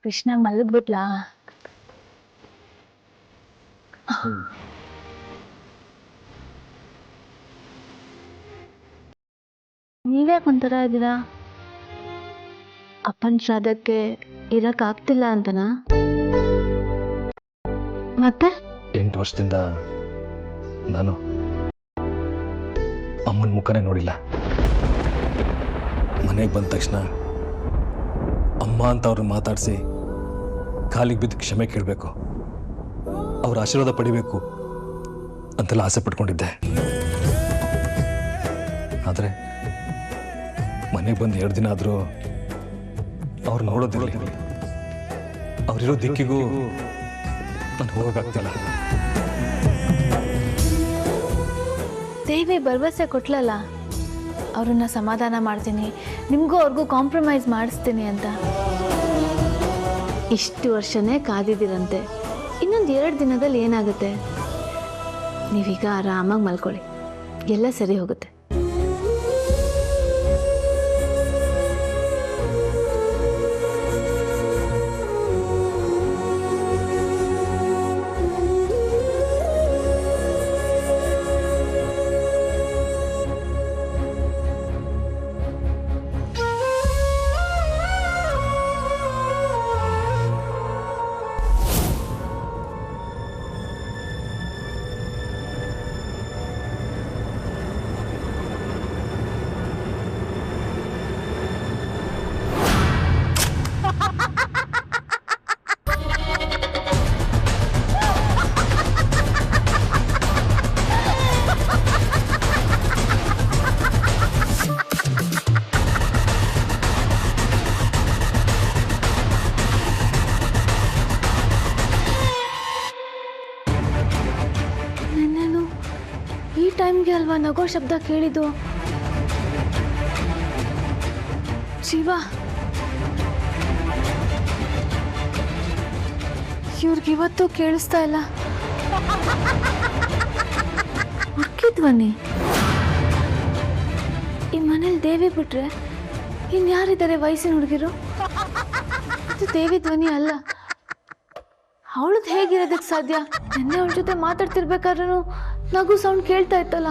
ಕೃಷ್ಣ ಮಲಗ್ಬಿಟ್ಲಾ? ನೀವ್ಯಾಕೆ ಒಂಥರ ಇದ್ದೀರಾ? ಅಪ್ಪನ ಶ್ರಾದ್ದಕ್ಕೆ ಇರಕ್ಕಾಗ್ತಿಲ್ಲ ಅಂತನಾ? ಮತ್ತೆ 8 ವರ್ಷದಿಂದ ನಾನು ಅಮ್ಮನ ಮುಖನೇ ನೋಡಿಲ್ಲ. ಮನೆಗೆ ಬಂದ ತಕ್ಷಣ ಅಮ್ಮ ಅಂತ ಅವ್ರನ್ನ ಮಾತಾಡಿಸಿ ಕಾಲಿಗೆ ಬಿದ್ದು ಕ್ಷಮೆ ಕೇಳಬೇಕು, ಅವ್ರ ಆಶೀರ್ವಾದ ಪಡಿಬೇಕು ಅಂತೆಲ್ಲ ಆಸೆ ಪಟ್ಕೊಂಡಿದ್ದೆ. ಆದರೆ ಮನೆಗೆ ಬಂದು 2 ದಿನ ಆದರೂ ಅವ್ರು ನೋಡೋದಿಲ್ಲ. ಅವರಿರೋ ದಿಕ್ಕಿಗೂ ನಾನು ಹೋಗೋಕ್ಕಾಗ್ತಿಲ್ಲ. ದೇವಿ ಭರವಸೆ ಕೊಟ್ಲಲ್ಲ, ಅವ್ರನ್ನ ಸಮಾಧಾನ ಮಾಡ್ತೀನಿ, ನಿಮಗೂ ಅವ್ರಿಗೂ ಕಾಂಪ್ರಮೈಸ್ ಮಾಡಿಸ್ತೀನಿ ಅಂತ. ಇಷ್ಟು ವರ್ಷನೇ ಕಾದಿದ್ದೀರಂತೆ, ಇನ್ನೊಂದು 2 ದಿನದಲ್ಲಿ ಏನಾಗುತ್ತೆ? ನೀವೀಗ ಆರಾಮಾಗಿ ಮಲ್ಕೊಳ್ಳಿ, ಎಲ್ಲ ಸರಿ ಹೋಗುತ್ತೆ. ಟೈಮ್ಗೆ ಅಲ್ವಾ ನಗೋ ಶಬ್ದ ಕೇಳಿದ್ದು? ಶಿವ, ಇವ್ರಿಗಿವತ್ತು ಕೇಳಿಸ್ತಾ ಇಲ್ಲ. ಹುಡುಕಿ ಧ್ವನಿ. ಈ ಮನೇಲಿ ದೇವಿ ಬಿಟ್ರೆ ಇನ್ಯಾರಿದ್ದಾರೆ ವಯಸ್ಸಿನ ಹುಡುಗಿರು? ಅದು ದೇವಿ ಧ್ವನಿ ಅಲ್ಲ. ಅವಳದ್ದು ಹೇಗಿರೋದಕ್ಕೆ ಸಾಧ್ಯ? ನೆನ್ನೆ ಅವಳ ಜೊತೆ ಮಾತಾಡ್ತಿರ್ಬೇಕಾದ್ರೂ ನಗು ಸೌಂಡ್ ಕೇಳ್ತಾ ಇತ್ತಲ್ಲ.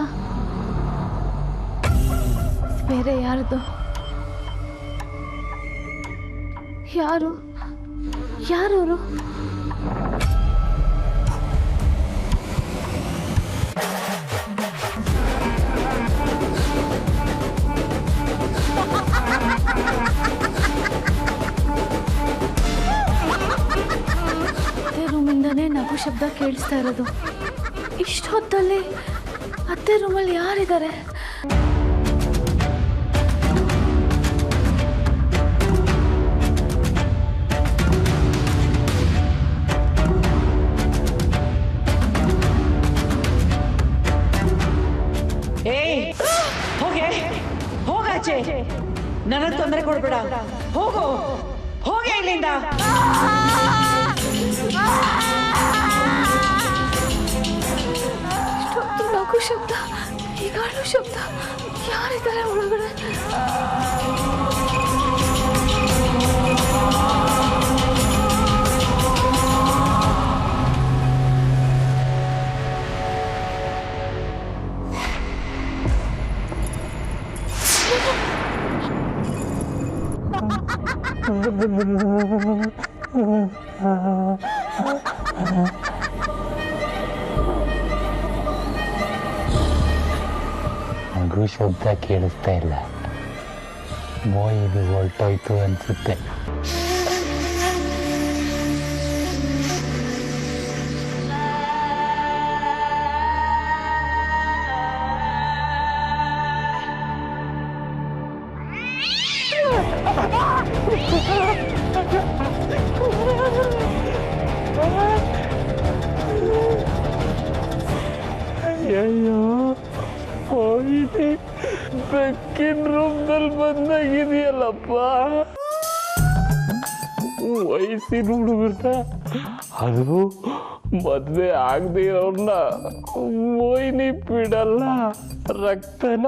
ಬೇರೆ ಯಾರದು? ಯಾರು ಯಾರವರು? ಅದೇ ರೂಮಿಂದಾನೇ ನಗು ಶಬ್ದ ಕೇಳಿಸ್ತಾ ಇರೋದು. ಇಷ್ಟು ಹೊತ್ತಲ್ಲಿ ಅತ್ತೆ ರೂಮಲ್ಲಿ ಯಾರಿದ್ದಾರೆ? ಹೋಗಾಚೆ, ನನ್ನ ತೊಂದರೆ ಕೊಡ್ಬೇಡ. ಹೋಗೋ, ಹೋಗೆ ಇಲ್ಲಿಂದ. ನಗು ಶಬ್ದ, ಈಗಾಳು ಶಬ್ದ, ಯಾರಿದ್ದಾರೆ ಒಳಗಡೆ? ನಗು ಶಬ್ದ ಕೇಳಿಸ್ತಾ ಇಲ್ಲ. ಮೋಹಿನಿ ಹೊರಟೋಯ್ತು ಅನ್ಸುತ್ತೆ. ಅಯ್ಯೋ ಹೋಗಿ ಬೆಕ್ಕಿನ ರೂಪದಲ್ಲಿ ಬಂದಾಗಿದೆಯಲ್ಲಪ್ಪ. ವಯಸ್ಸಿನ ಹುಡುಗರ್ನ, ಅದು ಮದ್ವೆ ಆಗದೆ ಇರೋರ್ನ ಮೋಹಿನಿ ಬಿಡಲ್ಲ. ರಕ್ತನ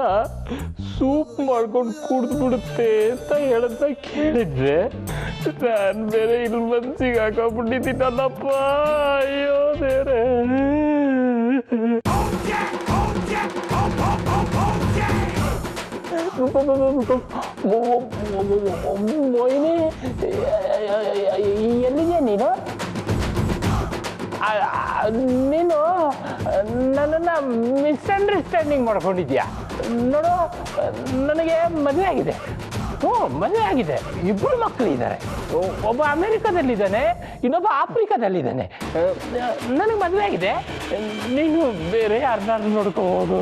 ಸೂಪ್ ಮಾಡ್ಕೊಂಡು ಕುಡ್ದು ಬಿಡುತ್ತೆ ಅಂತ ಹೇಳದ ಕೇಳಿದ್ರೆ ನಾನು ಬೇರೆ ಇಲ್ಲಿ ಮನ್ಸಿಗೆ ಹಾಕೊಂಡ್ಬಿಟ್ಟಿದ್ದೀನಲ್ಲಪ್ಪ. ಅಯ್ಯೋ ಬೇರೆ ಮೋಹಿನಿ, ಎಲ್ಲಿದೆ ನೀನು? ನೀನು ನನ್ನನ್ನು ಮಿಸ್ಅಂಡರ್ಸ್ಟ್ಯಾಂಡಿಂಗ್ ಮಾಡ್ಕೊಂಡಿದ್ಯಾ ನೋಡು. ನನಗೆ ಮದುವೆ ಆಗಿದೆ. ಮದುವೆ ಆಗಿದೆ. ಇಬ್ಬರು ಮಕ್ಕಳಿದ್ದಾರೆ. ಒಬ್ಬ ಅಮೆರಿಕದಲ್ಲಿದ್ದಾನೆ, ಇನ್ನೊಬ್ಬ ಆಫ್ರಿಕಾದಲ್ಲಿದ್ದಾನೆ. ನನಗೆ ಮದುವೆ ಆಗಿದೆ. ನೀನು ಬೇರೆ ಯಾರನ್ನಾರು ನೋಡ್ಕೋಬೋದು.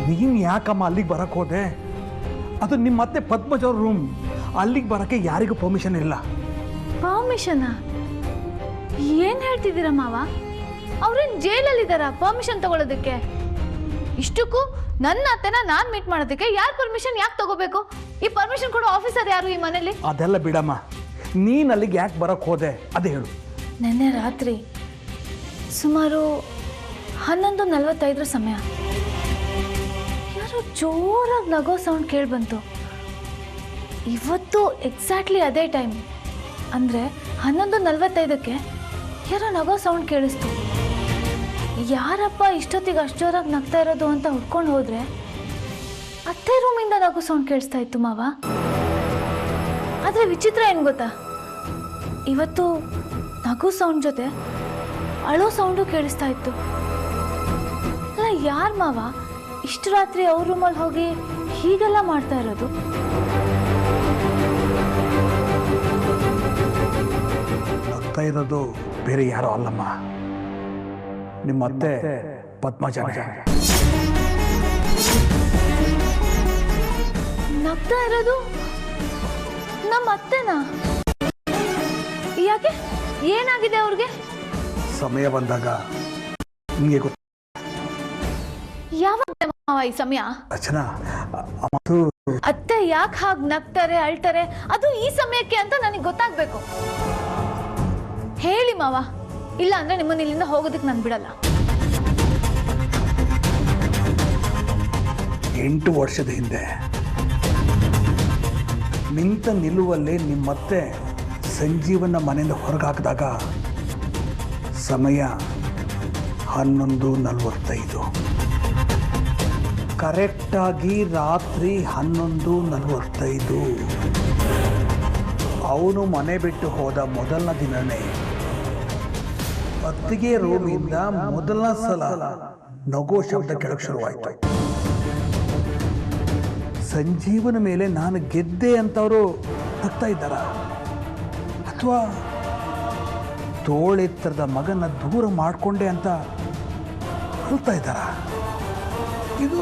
ನೀನು ಯಾಕಮ್ಮ ಅಲ್ಲಿಗೆ ಬರಕ್ಕೆ ಹೋದೆ? ಅದು ನಿಮ್ಮ ಮತ್ತೆ ಪದ್ಮಜ್ ಅವ್ರ ರೂಮ್. ಅಲ್ಲಿಗೆ ಬರೋಕ್ಕೆ ಯಾರಿಗೂ ಪರ್ಮಿಷನ್ ಇಲ್ಲ. ಪರ್ಮಿಷನಾ? ಏನು ಹೇಳ್ತಿದ್ದೀರಾ ಮಾವ? ಅವ್ರೇನು ಜೈಲಲ್ಲಿದ್ದಾರ ಪರ್ಮಿಷನ್ ತಗೊಳ್ಳೋದಕ್ಕೆ? ಇಷ್ಟಕ್ಕೂ ನನ್ನ ಅತ್ತೆನ ನಾನು ಮೀಟ್ ಮಾಡೋದಕ್ಕೆ ಯಾರು ಪರ್ಮಿಷನ್ ಯಾಕೆ ತಗೋಬೇಕು? ಈ ಪರ್ಮಿಷನ್ ಕೊಡೋ ಆಫೀಸರ್ ಯಾರು ಈ ಮನೇಲಿ? ಅದೆಲ್ಲ ಬಿಡಮ್ಮ. ನೀನು ಅಲ್ಲಿಗೆ ಯಾಕೆ ಬರೋಕ್ಕೆ ಹೋದೆ ಅದೇ ಹೇಳು. ನಿನ್ನೆ ರಾತ್ರಿ ಸುಮಾರು 11:45 ಸಮಯ ಯಾರೋ ಜೋರಾಗಿ ನಗೋ ಸೌಂಡ್ ಕೇಳಿಬಂತು. ಇವತ್ತು ಎಕ್ಸಾಕ್ಟ್ಲಿ ಅದೇ ಟೈಮ್ ಅಂದರೆ 11:45ಕ್ಕೆ ಯಾರೋ ನಗೋ ಸೌಂಡ್ ಕೇಳಿಸ್ತು. ಯಾರಪ್ಪ ಇಷ್ಟೊತ್ತಿಗೆ ಅಷ್ಟು ಜೋರಾಗಿ ನಗ್ತಾ ಇರೋದು ಅಂತ ಹುಡ್ಕೊಂಡು ಹೋದರೆ ಅತ್ತೆ ರೂಮಿಂದ ನಗೋ ಸೌಂಡ್ ಕೇಳಿಸ್ತಾ ಇತ್ತು ಮಾವ. ಆದರೆ ವಿಚಿತ್ರ ಏನು ಗೊತ್ತಾ, ಇವತ್ತು ನಗು ಸೌಂಡ್ ಜೊತೆ ಅಳೋ ಸೌಂಡು ಕೇಳಿಸ್ತಾ ಇತ್ತು. ಅಲ್ಲ ಯಾರು ಮಾವ ಇಷ್ಟು ರಾತ್ರಿ ಅವ್ರ ರೂಮಲ್ಲಿ ಹೋಗಿ ಹೀಗೆಲ್ಲ ಮಾಡ್ತಾ ಇರೋದು? ನಗ್ತಾ ಇರೋದು ಬೇರೆ ಯಾರೋ ಅಲ್ಲಮ್ಮ, ನಿಮ್ಮ ಅತ್ತೆ ಪದ್ಮಜನೇ. ನಗ್ತಾ ಇರೋದು ನಮ್ಮ ಅತ್ತೆನಾ? ಯಾಕೆ? ಏನಾಗಿದೆ ಅವ್ರಿಗೆ? ಸಮಯ ಬಂದಾಗ ನಿಮಗೆ ಗೊತ್ತ. ಯಾವಾಗ ಮಾವ ಈ ಸಮಯ? ರಚನಾ, ಅದು ಅತ್ತೆ ಯಾಕೆ ಹಾಗೆ ನಗ್ತಾರೆ ಅಳ್ತಾರೆ ಅದು ಈ ಸಮಯಕ್ಕೆ ಅಂತ ನನಗೆ ಗೊತ್ತಾಗ್ಬೇಕು. ಹೇಳಿ ಮಾವ, ಇಲ್ಲ ಅಂದ್ರೆ ನಿಮ್ಮನ್ನ ಇಲ್ಲಿಂದ ಹೋಗೋದಕ್ಕೆ ನಾನು ಬಿಡಲ್ಲ. 8 ವರ್ಷದ ಹಿಂದೆ ನಿಂತ ನಿಲುವಲ್ಲಿ ನಿಮ್ಮತ್ತೆ ಸಂಜೀವನ ಮನೆಯಿಂದ ಹೊರಗೆ ಹಾಕಿದಾಗ ಸಮಯ 11:45. ಕರೆಕ್ಟಾಗಿ ರಾತ್ರಿ 11:45 ಅವನು ಮನೆ ಬಿಟ್ಟು ಹೋದ ಮೊದಲನೇ ದಿನವೇ ಅತ್ತಿಗೆ ರೂಮಿಂದ ಮೊದಲನೇ ಸಲ ನಗೋ ಶಬ್ದ ಕೆಳಗೆ ಶುರುವಾಯಿತು. ಸಂಜೀವನ ಮೇಲೆ ನಾನು ಗೆದ್ದೆ ಅಂತವರು ನಗ್ತಾ ಇದ್ದಾರ, ಅಥವಾ ತೋಳೆತ್ತರದ ಮಗನ ದೂರ ಮಾಡಿಕೊಂಡೆ ಅಂತ ಹೇಳ್ತಾ ಇದ್ದಾರ? ಇದು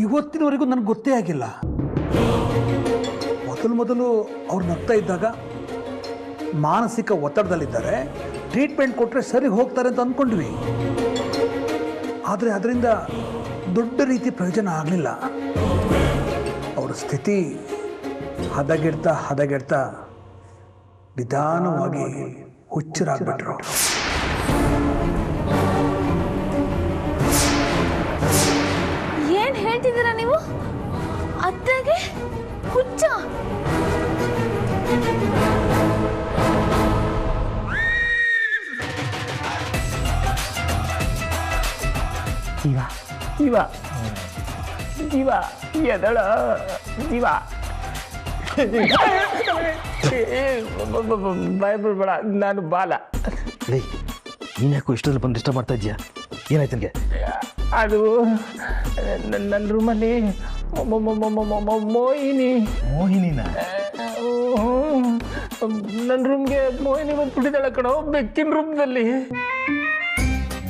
ಇವತ್ತಿನವರೆಗೂ ನನಗೆ ಗೊತ್ತೇ ಆಗಿಲ್ಲ. ಮೊದಲು ಅವ್ರು ನಗ್ತಾ ಇದ್ದಾಗ ಮಾನಸಿಕ ಒತ್ತಡದಲ್ಲಿದ್ದಾರೆ, ಟ್ರೀಟ್ಮೆಂಟ್ ಕೊಟ್ಟರೆ ಸರಿ ಹೋಗ್ತಾರೆ ಅಂತ ಅಂದ್ಕೊಂಡ್ವಿ. ಆದರೆ ಅದರಿಂದ ದೊಡ್ಡ ರೀತಿ ಪ್ರಯೋಜನ ಆಗಲಿಲ್ಲ. ಅವರ ಸ್ಥಿತಿ ಹದಗೆಡ್ತಾ ನಿಧಾನವಾಗಿ ಹುಚ್ಚರಾಗ್ಬಿಟ್ರು. ಏನ್ ಹೇಳ್ತಿದ್ದೀರಾ ನೀವು? ಅತ್ತೆಗೆ ಹುಚ್ಚ? ಜೀವ ಎದಳ ಜೀವ. ಭಯಪಡ್ಬೇಡ, ನಾನು ಬಾಲ. ಲೇ, ನೀನು ಯಾಕೋ ಇಷ್ಟೊಂದು ಬಂದು ಡಿಸ್ಟರ್ಬ್ ಮಾಡ್ತಾ ಇದೆಯಾ? ಏನಾಯ್ತು ನನಗೆ? ಅದು ನನ್ನ ರೂಮಲ್ಲಿ ಮೋಹಿನಿನ ನನ್ನ ರೂಮ್ಗೆ ಮೋಹಿನಿ ಬಂದ್ಬಿಟ್ಟಿದ್ದಾಳೆ ಕಣೋ, ಬೆಕ್ಕಿನ ರೂಪದಲ್ಲಿ.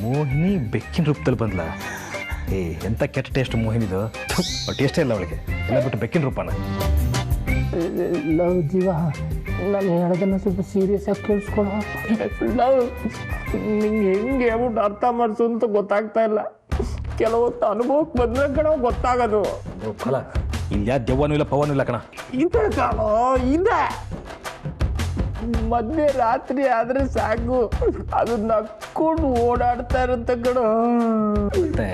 ಮೋಹಿನಿ ಬೆಕ್ಕಿನ ರೂಪದಲ್ಲಿ ಬಂದ್ಲ? ಏ, ಎಂಥ ಕೆಟ್ಟ ಟೇಸ್ಟ್ ಮೋಹಿನಿದು. ಟೇಸ್ಟೇ ಇಲ್ಲ ಅವಳಿಗೆ, ಎಲ್ಲ ಬಿಟ್ಟು ಬೆಕ್ಕಿನ ರೂಪನ. ಲವ್ ಜೀವ, ನಾನು ಹೇಳೋದನ್ನ ಸ್ವಲ್ಪ ಸೀರಿಯಸ್ ಆಗಿ ಕೇಳಿಸ್ಕೊಳ. ನಾವು ನಿಂಗೆ ಹೆಂಗೆ ಹೇಳ್ಬಿಟ್ಟು ಅರ್ಥ ಮಾಡಿಸು ಅಂತ ಗೊತ್ತಾಗ್ತಾ ಇಲ್ಲ. ಕೆಲವೊತ್ತು ಅನುಭವಕ್ಕೆ ಬಂದ್ರೆ ಕಣ ಗೊತ್ತಾಗೋದು. ಫಲ ಇಲ್ಲಿ ಯಾ ದೆವ್ವನೂ ಇಲ್ಲ ಪವನೂ ಇಲ್ಲ ಕಣ. ಇದೆ ಕಾಣೋ, ಇದೆ. ಮಧ್ಯೆ ರಾತ್ರಿ ಆದ್ರೆ ಸಾಕು, ಅದು ನಕ್ಕೊಂಡು ಓಡಾಡ್ತಾ ಇರುತ್ತೆ ಕಣೋ. ಮತ್ತೆ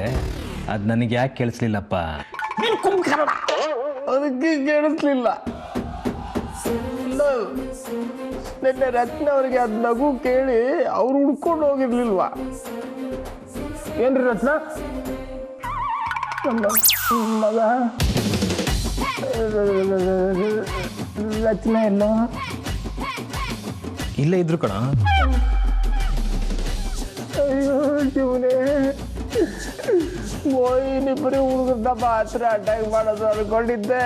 ಅದು ನನಗೆ ಯಾಕೆ ಕೇಳಿಸ್ಲಿಲ್ಲಪ್ಪ? ಅದಕ್ಕೆ ಕೇಳಿಸ್ಲಿಲ್ಲ. ನಿನ್ನೆ ರತ್ನ ಅವ್ರಿಗೆ ಅದ್ ನಗು ಕೇಳಿ ಅವ್ರು ಹುಡ್ಕೊಂಡು ಹೋಗಿರ್ಲಿಲ್ವಾ? ಏನ್ರಿ ರತ್ನ ಮಗ ರತ್ನ ಎಲ್ಲ ಇಲ್ಲೇ ಇದ್ರು ಕಣ. ಅಯ್ಯೋ ಶಿವನೇ, ಮೋಹಿನಿ ಬರೀ ಹುಡುಗದ ಮಾತ್ರ ಅಟ್ಯಾಕ್ ಮಾಡೋದು ಅನ್ಕೊಂಡಿದ್ದೆ,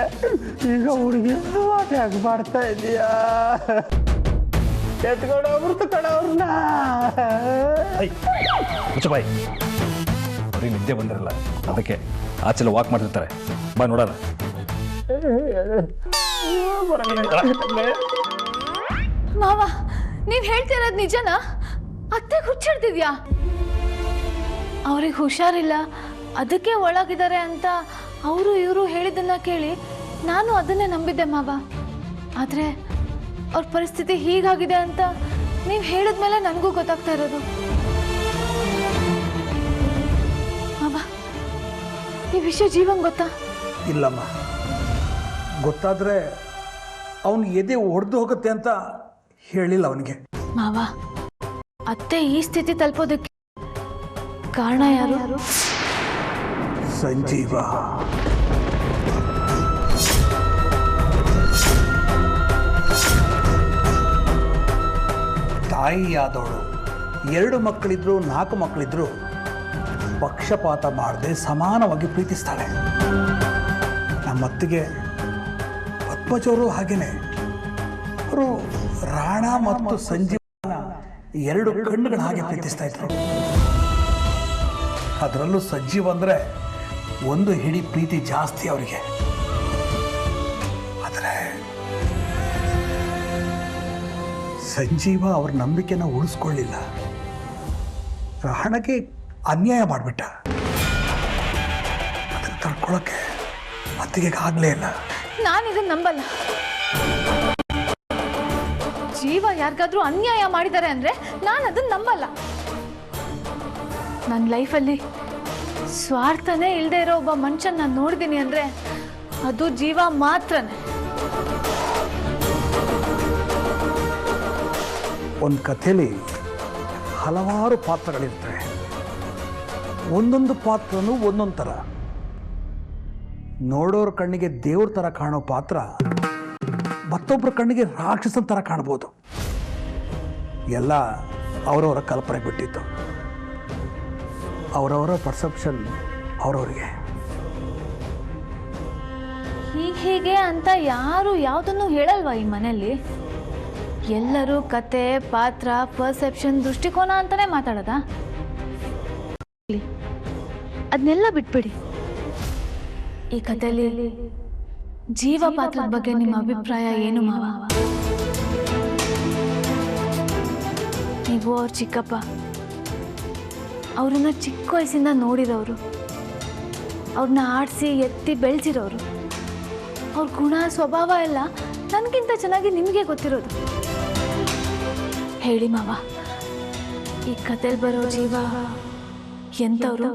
ಈಗ ಹುಡುಗಿಯನ್ನು ಅಟ್ಯಾಕ್ ಮಾಡ್ತಾ ಇದೀಯಾ? ಎತ್ಕೊಂಡು ಹೋಗ್ಬಿಡ್ತು ಕಣ ಅವ್ರನ್ನ. ಮುಚ್ಚಬಾಯ್, ಅವ್ರಿಗೆ ನಿದ್ದೆ ಬಂದಿರಲ್ಲ, ಅದಕ್ಕೆ ಆಚೆಲ್ಲ ವಾಕ್ ಮಾಡ್ತಿರ್ತಾರೆ. ಬಾ ನೋಡೋಣ. ಮಾವ, ನೀವ್ ಹೇಳ್ತಿರೋದ್ ನಿಜನಾ? ಅತ್ತೆ ಹುಚ್ಚಿಡ್ತಿದ್ಯಾ? ಅವ್ರಿಗೆ ಹುಷಾರಿಲ್ಲ, ಅದಕ್ಕೆ ಒಳಗಿದ್ದಾರೆ ಅಂತ ಅವರು ಇವರು ಹೇಳಿದ್ದನ್ನ ಕೇಳಿ ನಾನು ಅದನ್ನೇ ನಂಬಿದ್ದೆ ಮಾವ. ಆದ್ರೆ ಅವ್ರ ಪರಿಸ್ಥಿತಿ ಹೀಗಾಗಿದೆ ಅಂತ ನೀವು ಹೇಳಿದ್ಮೇಲೆ ನನಗೂ ಗೊತ್ತಾಗ್ತಾ ಇರೋದು. ಮಾವ, ಈ ವಿಷಯ ಜೀವನ್ ಗೊತ್ತಾ? ಇಲ್ಲಮ್ಮ, ಗೊತ್ತಾದರೆ ಅವನು ಎದೆ ಒಡೆದು ಹೋಗುತ್ತೆ ಅಂತ ಹೇಳಿಲ್ಲ ಅವನಿಗೆ. ಮಾವ, ಅತ್ತೆ ಈ ಸ್ಥಿತಿ ತಲುಪೋದಕ್ಕೆ ಕಾರಣ ಯಾರು? ಸಂಜೀವ. ತಾಯಿಯಾದವಳು 2 ಮಕ್ಕಳಿದ್ರು 4 ಮಕ್ಕಳಿದ್ರು ಪಕ್ಷಪಾತ ಮಾಡದೆ ಸಮಾನವಾಗಿ ಪ್ರೀತಿಸ್ತಾಳೆ. ನಮ್ಮತ್ತಿಗೆ ಪದ್ಮಜವರು ಹಾಗೇನೆ. ಅವರು ರಾಣಾ ಮತ್ತು ಸಂಜೀವನ 2 ಕಣ್ಣುಗಳ ಹಾಗೆ ಪ್ರೀತಿಸ್ತಾ ಇದ್ರು. ಅದರಲ್ಲೂ ಸಂಜೀವ್ ಅಂದರೆ 1 ಹಿಡಿ ಪ್ರೀತಿ ಜಾಸ್ತಿ ಅವರಿಗೆ. ಆದರೆ ಸಂಜೀವ ಅವ್ರ ನಂಬಿಕೆನ ಉಳಿಸ್ಕೊಳ್ಳಿಲ್ಲ, ರಾಣಗೆ ಅನ್ಯಾಯ ಮಾಡಿಬಿಟ್ಟ. ಅದನ್ನು ತಡ್ಕೊಳ್ಳೋಕ್ಕೆ ಅತ್ತಿಗೆ ಆಗಲೇ ಇಲ್ಲ. ನಾನು ಇದನ್ನ ನಂಬಲ್ಲ. ಜೀವ ಯಾರಿಗಾದ್ರೂ ಅನ್ಯಾಯ ಮಾಡಿದ್ದಾರೆ ಅಂದ್ರೆ ನಾನು ಅದನ್ನ ನಂಬಲ್ಲ. ನನ್ನ ಲೈಫಲ್ಲಿ ಸ್ವಾರ್ಥನೇ ಇಲ್ಲದೆ ಇರೋ ಒಬ್ಬ ಮನುಷ್ಯನ ನಾನು ನೋಡಿದ್ದೀನಿ ಅಂದ್ರೆ ಅದು ಜೀವ ಮಾತ್ರನೇ. ಒಂದು ಕಥೆಯಲ್ಲಿ ಹಲವಾರು ಪಾತ್ರಗಳಿರ್ತವೆ. ಒಂದೊಂದು ಪಾತ್ರನೂ ಒಂದೊಂದು ಥರ. ನೋಡೋರ ಕಣ್ಣಿಗೆ ದೇವ್ರ ಥರ ಕಾಣೋ ಪಾತ್ರ ಮತ್ತೊಬ್ಬರ ಕಣ್ಣಿಗೆ ರಾಕ್ಷಸನ ಥರ ಕಾಣ್ಬೋದು. ಎಲ್ಲ ಅವರವರ ಕಲ್ಪನೆ ಬಿಟ್ಟಿತ್ತು, ಅವರವರ ಪರ್ಸೆಪ್ಷನ್ ಅವರವರಿಗೆ. ಹೀಗೆ ಅಂತ ಯಾರು ಯಾವುದನ್ನು ಹೇಳಲ್ವಾ ಈ ಮನೆಯಲ್ಲಿ? ಎಲ್ಲರೂ ಕತೆ, ಪಾತ್ರ, ಪರ್ಸೆಪ್ಷನ್, ದೃಷ್ಟಿಕೋನ ಅಂತಾನೆ ಮಾತಾಡೋದ? ಅದನ್ನೆಲ್ಲ ಬಿಟ್ಬಿಡಿ. ಈ ಕಥೆಯಲ್ಲಿ ಜೀವ ಪಾತ್ರದ ಬಗ್ಗೆ ನಿಮ್ಮ ಅಭಿಪ್ರಾಯ ಏನು ಮಾವ? ನೀವು ಅವ್ರ ಚಿಕ್ಕಪ್ಪ, ಅವ್ರನ್ನ ಚಿಕ್ಕ ವಯಸ್ಸಿಂದ ನೋಡಿರೋರು, ಅವ್ರನ್ನ ಆಡಿಸಿ ಎತ್ತಿ ಬೆಳೆಸಿರೋರು. ಅವ್ರ ಗುಣ ಸ್ವಭಾವ ಎಲ್ಲ ನನಗಿಂತ ಚೆನ್ನಾಗಿ ನಿಮಗೆ ಗೊತ್ತಿರೋದು. ಹೇಳಿ ಮಾವ, ಈ ಕಥೆಯಲ್ಲಿ ಬರೋ ಜೀವ ಎಂಥವ್ರು?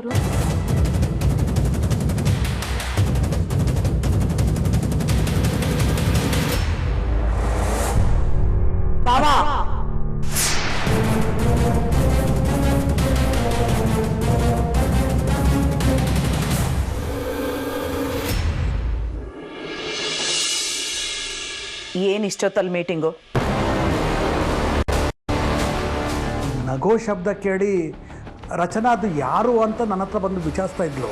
ಏನ್ ಇಷ್ಟೊತ್ತಲ್ಲಿ ಮೀಟಿಂಗು? ನಗೋ ಶಬ್ದ ಕೇಳಿ ರಚನಾ ಅದು ಯಾರು ಅಂತ ನನ್ನ ಹತ್ರ ಬಂದು ವಿಚಾರಿಸ್ತಾ ಇದ್ಲು.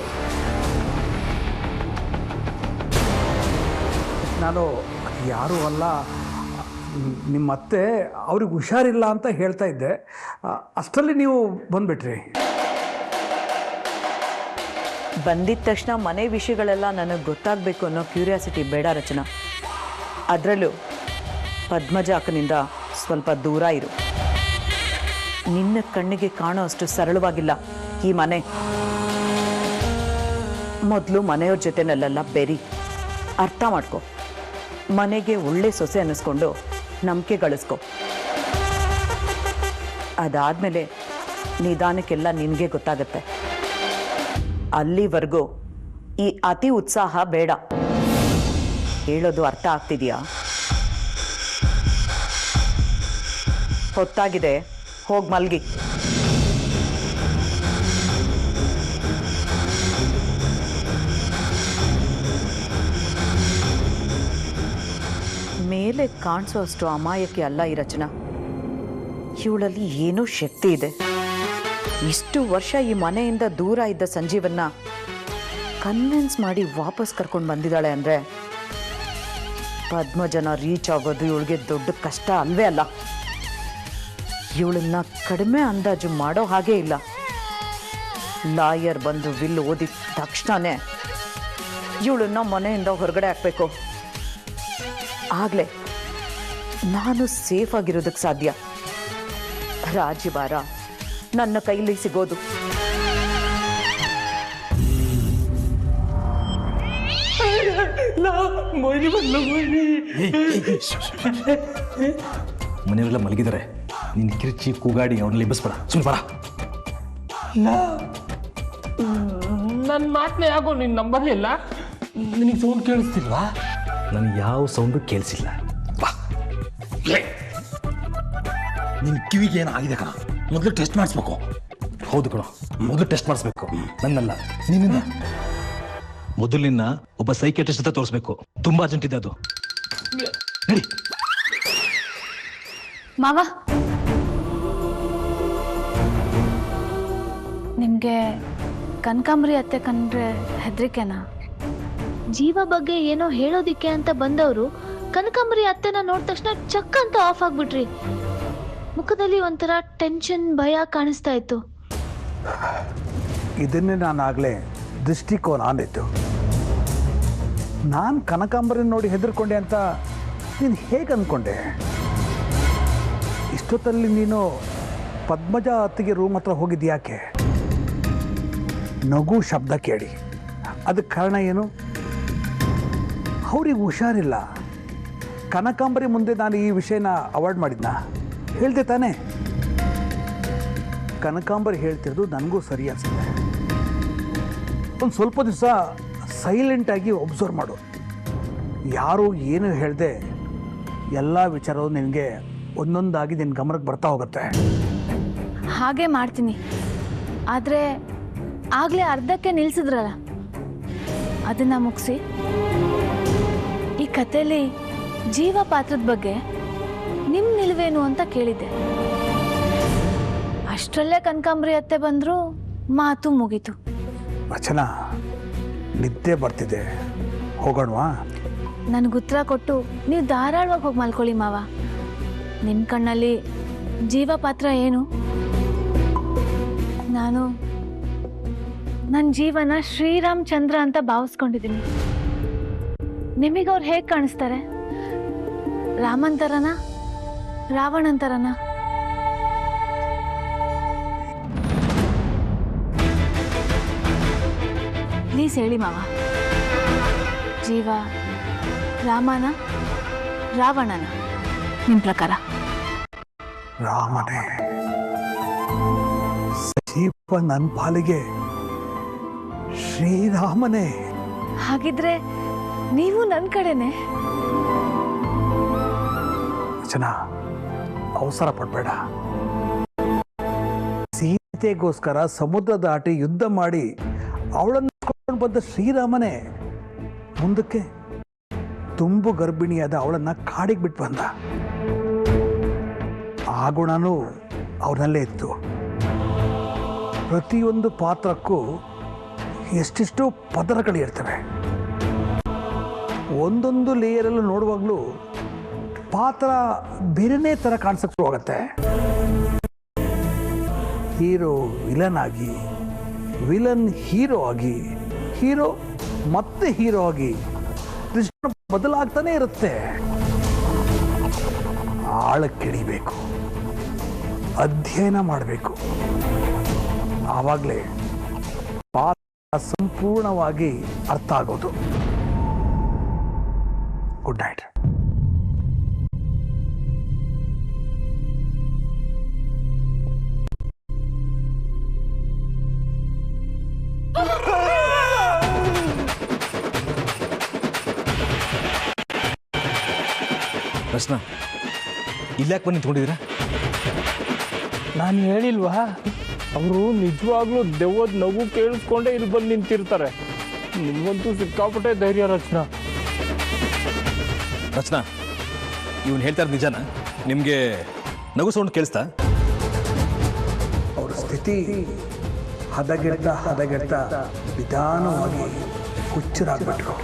ನಾನು ಅದು ಯಾರು ಅಲ್ಲ, ನಿಮ್ಮ ಅತ್ತೆ ಅವ್ರಿಗೆ ಹುಷಾರಿಲ್ಲ ಅಂತ ಹೇಳ್ತಾ ಇದ್ದೆ. ಅಷ್ಟರಲ್ಲಿ ನೀವು ಬಂದುಬಿಟ್ರಿ. ಬಂದಿದ ತಕ್ಷಣ ಮನೆ ವಿಷಯಗಳೆಲ್ಲ ನನಗೆ ಗೊತ್ತಾಗಬೇಕು ಅನ್ನೋ ಕ್ಯೂರಿಯಾಸಿಟಿ ಬೇಡ ರಚನಾ. ಅದರಲ್ಲೂ ಪದ್ಮಜ ಅಕ್ಕನಿಂದ ಸ್ವಲ್ಪ ದೂರ ಇರು. ನಿನ್ನ ಕಣ್ಣಿಗೆ ಕಾಣೋ ಅಷ್ಟು ಸರಳವಾಗಿಲ್ಲ ಈ ಮನೆ. ಮೊದಲು ಮನೆಯವ್ರ ಜೊತೆನಲ್ಲೆಲ್ಲ ಬೆರಿ, ಅರ್ಥ ಮಾಡ್ಕೊ. ಮನೆಗೆ ಒಳ್ಳೆ ಸೊಸೆ ಅನ್ನಿಸ್ಕೊಂಡು ನಂಬಿಕೆ ಗಳಿಸ್ಕೊ. ಅದಾದ್ಮೇಲೆ ನಿಧಾನಕ್ಕೆಲ್ಲ ನಿನಗೆ ಗೊತ್ತಾಗತ್ತೆ. ಅಲ್ಲಿವರೆಗೂ ಈ ಅತಿ ಉತ್ಸಾಹ ಬೇಡ. ಹೇಳೋದು ಅರ್ಥ ಆಗ್ತಿದೆಯಾ? ಹೊತ್ತಾಗಿದೆ, ಹೋಗಿ ಮಲ್ಗಿ. ಮೇಲೆ ಕಾಣಿಸೋ ಅಷ್ಟು ಅಮಾಯಕ್ಕೆ ಅಲ್ಲ ಈ ರಚನಾ. ಇವಳಲ್ಲಿ ಏನೋ ಶಕ್ತಿ ಇದೆ. ಇಷ್ಟು ವರ್ಷ ಈ ಮನೆಯಿಂದ ದೂರ ಇದ್ದ ಸಂಜೀವನ್ನ ಕನ್ವಿನ್ಸ್ ಮಾಡಿ ವಾಪಸ್ ಕರ್ಕೊಂಡು ಬಂದಿದ್ದಾಳೆ ಅಂದರೆ ಪದ್ಮಜನ ರೀಚ್ ಆಗೋದು ಇವಳಿಗೆ ದೊಡ್ಡ ಕಷ್ಟ ಅಲ್ವೇ ಅಲ್ಲ. ಇವಳನ್ನ ಕಡಿಮೆ ಅಂದಾಜು ಮಾಡೋ ಹಾಗೇ ಇಲ್ಲ. ಲಾಯರ್ ಬಂದು ವಿಲ್ ಓದಿದ ತಕ್ಷಣನೇ ಇವಳನ್ನ ಮನೆಯಿಂದ ಹೊರಗಡೆ ಹಾಕಬೇಕು. ಆಗಲೇ ನಾನು ಸೇಫ್ ಆಗಿರೋದಕ್ಕೆ ಸಾಧ್ಯ. ರಾಜ್ಯಭಾರ ನನ್ನ ಕೈಲಿ ಸಿಗೋದು. ಮನೆಯವರೆಲ್ಲ ಮಲಗಿದ್ದಾರೆ. ನೀನು ಕಿರ್ಚಿ ಕೂಗಾಡಿ ಅವ್ರನ್ನ ಎಬ್ಬಿಸ್ಬೇಡ, ಸುಮ್ಮನೆ ಬರ. ನನ್ನ ಮಾತನ್ನ ಯಾಕೋ ನೀನು ನಂಬರ್ಲಿಲ್ಲ? ನಿನಗೆ ಸೌಂಡ್ ಕೇಳಿಸ್ತಿಲ್ವಾ? ನನಗೆ ಯಾವ ಸೌಂಡು ಕೇಳಿಸಿಲ್ಲ. ಬಾ. ನಿನ್ನ ಕಿವಿಗೆ ಏನು ಆಗಿದೆ ಕಣ? ಮೊದಲು ಟೆಸ್ಟ್ ಮಾಡಿಸ್ಬೇಕು. ಹೌದು ಕಣೋ, ಮೊದಲು ಟೆಸ್ಟ್ ಮಾಡಿಸ್ಬೇಕು. ನನ್ನಲ್ಲ, ನಿನ್ನ. ಮೊದಲು ನಿನ್ನ ಒಬ್ಬ ಸೈಕಿಯಾಟ್ರಿಸ್ಟ್ ಹತ್ರ ತೋರಿಸ್ಬೇಕು. ತುಂಬಾ ಅರ್ಜೆಂಟ್ ಇದೆ ಅದು. ನಡಿ. ಮಾವ, ನಿಮಗೆ ಕನಕಾಂಬರಿ ಅತ್ತೆ ಕಂಡ್ರೆ ಹೆದರಿಕೆನಾ? ಜೀವ ಬಗ್ಗೆ ಏನೋ ಹೇಳೋದಿಕ್ಕೆ ಅಂತ ಬಂದವರು ಕನಕಾಂಬರಿ ಅತ್ತೆನ ನೋಡಿದ ತಕ್ಷಣ ಚಕ್ ಅಂತ ಆಫ್ ಆಗ್ಬಿಟ್ರಿ. ಮುಖದಲ್ಲಿ ಒಂಥರ ಟೆನ್ಷನ್, ಭಯ ಕಾಣಿಸ್ತಾ ಇತ್ತು. ಇದನ್ನೇ ನಾನು ಆಗಲೇ ದೃಷ್ಟಿಕೋನ ಅಂದಿತ್ತು. ನಾನು ಕನಕಾಂಬರಿ ನೋಡಿ ಹೆದರ್ಕೊಂಡೆ ಅಂತ ನೀನು ಹೇಗೆ ಅಂದ್ಕೊಂಡೆ? ಇಷ್ಟೊತ್ತಲ್ಲಿ ನೀನು ಪದ್ಮಜ ಅತ್ತಿಗೆ ರೂಮ್ ಹತ್ರ ಹೋಗಿದ್ಯಾಕೆ? ನಗು ಶಬ್ದ ಕೇಳಿ. ಅದಕ್ಕೆ ಕಾರಣ ಏನು? ಅವ್ರಿಗೆ ಹುಷಾರಿಲ್ಲ. ಕನಕಾಂಬರಿ ಮುಂದೆ ನಾನು ಈ ವಿಷಯನ ಅವಾಯ್ಡ್ ಮಾಡಿದ್ನ? ಹೇಳ್ದೆ ತಾನೇ? ಕನಕಾಂಬರಿ ಹೇಳ್ತಿರೋದು ನನಗೂ ಸರಿ ಅನಿಸುತ್ತೆ. ಒಂದು ಸ್ವಲ್ಪ ದಿವಸ ಸೈಲೆಂಟಾಗಿ ಒಬ್ಸರ್ವ್ ಮಾಡು. ಯಾರೂ ಏನು ಹೇಳ್ದೆ ಎಲ್ಲ ವಿಚಾರವು ನಿನಗೆ ಒಂದೊಂದಾಗಿ ನಿನ್ನ ಗಮನಕ್ಕೆ ಬರ್ತಾ ಹೋಗುತ್ತೆ. ಹಾಗೆ ಮಾಡ್ತೀನಿ. ಆದರೆ ಆಗಲೇ ಅರ್ಧಕ್ಕೆ ನಿಲ್ಲಿಸಿದ್ರಲ್ಲ, ಅದನ್ನು ಮುಗಿಸಿ. ಈ ಕಥೆಯಲ್ಲಿ ಜೀವ ಪಾತ್ರದ ಬಗ್ಗೆ ನಿಮ್ಮ ನಿಲುವೇನು ಅಂತ ಕೇಳಿದ್ದೆ. ಅಷ್ಟರಲ್ಲೇ ಕನಕಾಂಬರಿ ಅತ್ತೆ ಬಂದರು, ಮಾತು ಮುಗೀತು. ರಚನಾ, ನಿದ್ದೆ ಬರ್ತಿದೆ, ಹೋಗೋಣವಾ? ನನಗೆ ಉತ್ತರ ಕೊಟ್ಟು ನೀವು ಧಾರಾಳವಾಗಿ ಹೋಗಿ ಮಲ್ಕೊಳ್ಳಿ ಮಾವ. ನಿಮ್ಮ ಕಣ್ಣಲ್ಲಿ ಜೀವ ಪಾತ್ರ ಏನು? ನಾನು ನನ್ನ ಜೀವನ ಶ್ರೀರಾಮಚಂದ್ರ ಅಂತ ಭಾವಿಸ್ಕೊಂಡಿದ್ದೀನಿ. ನಿಮಗವ್ರು ಹೇಗೆ ಕಾಣಿಸ್ತಾರೆ? ರಾಮಂತರನ, ರಾವಣಂತರನ? ಪ್ಲೀಸ್ ಹೇಳಿ ಮಾವ, ಜೀವ ರಾಮನ, ರಾವಣನ ನಿಮ್ಮ ಪ್ರಕಾರ? ರಾಮನೇ. ಜೀವ ನನ್ನ ಪಾಲಿಗೆ ಶ್ರೀರಾಮನೇ. ಹಾಗಿದ್ರೆ ನೀವು ನನ್ನ ಕಡೆನೆ. ರಚನಾ, ಅವಸರ ಪಡಬೇಡ. ಸೀತೆಗೋಸ್ಕರ ಸಮುದ್ರ ದಾಟಿ ಯುದ್ಧ ಮಾಡಿ ಅವಳನ್ನು ಕೊಂಡು ಬಂದ ಶ್ರೀರಾಮನೇ ಮುಂದಕ್ಕೆ ತುಂಬು ಗರ್ಭಿಣಿಯಾದ ಅವಳನ್ನ ಕಾಡಿಗೆ ಬಿಟ್ಟು ಬಂದ. ಆ ಗುಣನೂ ಅವನಲ್ಲೇ ಇತ್ತು. ಪ್ರತಿಯೊಂದು ಪಾತ್ರಕ್ಕೂ ಎಷ್ಟೆಷ್ಟೋ ಪದರಗಳಿರ್ತವೆ. ಒಂದೊಂದು ಲೇಯರಲ್ಲೂ ನೋಡುವಾಗಲೂ ಪಾತ್ರ ಬೇರೆನೇ ಥರ ಕಾಣಿಸಕ್ಕೆ ಶುರು ಆಗುತ್ತೆ. ಹೀರೋ ವಿಲನ್ ಆಗಿ, ವಿಲನ್ ಹೀರೋ ಆಗಿ, ಹೀರೋ ಮತ್ತೆ ಹೀರೋ ಆಗಿ ದೃಷ್ಟಿ ಬದಲಾಗ್ತಾನೆ ಇರುತ್ತೆ. ಆಳಕ್ಕಿಳಿಬೇಕು, ಅಧ್ಯಯನ ಮಾಡಬೇಕು. ಆವಾಗಲೇ ಪಾತ್ರ ಸಂಪೂರ್ಣವಾಗಿ ಅರ್ಥ ಆಗೋದು. Good night. ರಚನಾ, ಇಲ್ಲಾಕೆ ಬಂದು ನಿಂತ್ಕೊಂಡಿದ್ದೀರಾ? ನಾನು ಹೇಳಿಲ್ವಾ, ಅವರು ನಿಜವಾಗ್ಲೂ ದೆವ್ವದ ನಗು ಕೇಳಿಸ್ಕೊಂಡೇ ಇಲ್ಲಿ ಬಂದು ನಿಂತಿರ್ತಾರೆ. ನಿಮ್ಗಂತೂ ಸಿಕ್ಕಾಪಟ್ಟೆ ಧೈರ್ಯ ರಚನಾ. ರಚನಾ, ಇವನು ಹೇಳ್ತಾ ಇರೋದು ನಿಜನಾ? ನಿಮಗೆ ನಗು ಸೌಂಡ್ ಕೇಳಿಸ್ತಾ? ಅವ್ರ ಸ್ಥಿತಿ ಹದಗೆಡ್ತಾ ನಿಧಾನವಾಗಿ ಹುಚ್ಚರಾಗ್ಬಿಟ್ರು.